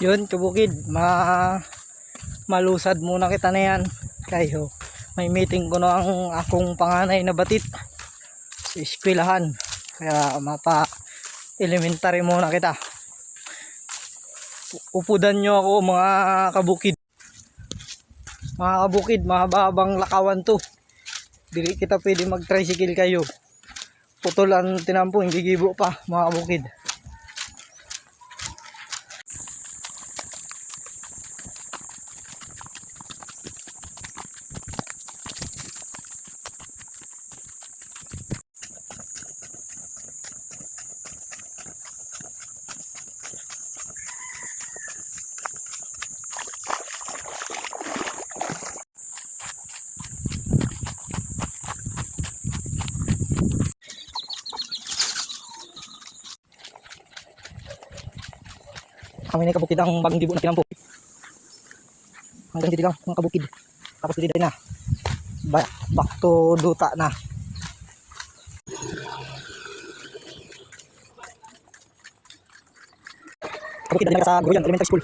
Yun kabukid, malusad muna kita na yan. Kayo, may meeting ko na ang akong panganay na batid sa eskwelahan. Kaya mapa-elementary muna kita. Upudan nyo ako mga kabukid. Mga kabukid, mahabang lakawan to. Dili kita pwede mag-tricycle kayo. Putol ang tinampo, hindi gibo pa mga kabukid. Kami na kabukid ang bagong dibo na tinampo. Hanggang dito lang mga kabukid. Tapos dito na. Back to duta na. Kabukid na sa Goyan Elementary School.